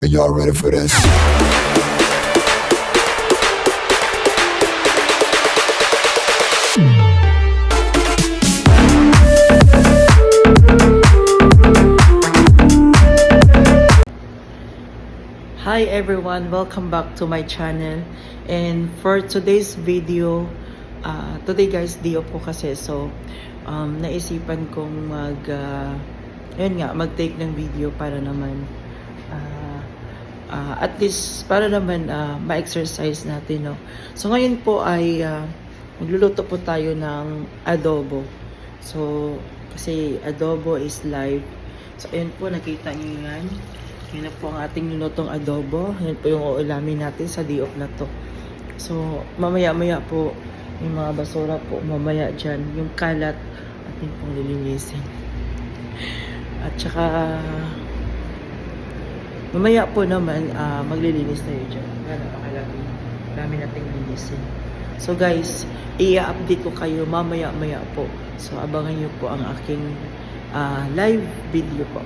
Are y'all ready for this? Hi everyone, welcome back to my channel. And for today's video, today guys, day off ko kasi, so naisipan kong mag-take ng video para naman at least para naman ma-exercise natin, no. So ngayon po ay magluluto po tayo ng adobo. So kasi adobo is life. So ayun po, nakita niyo yan. Yan na po ang ating ninutong adobo. Yan po yung uulamin natin sa day off na to. So, mamaya-maya po, yung mga basura po, mamaya dyan, yung kalat, ating pong lilinisin. At saka, mamaya po naman, maglilinis tayo dyan. Dami nating linisin. So guys, i-update ko kayo mamaya-maya po. So, abangan nyo po ang aking live video po.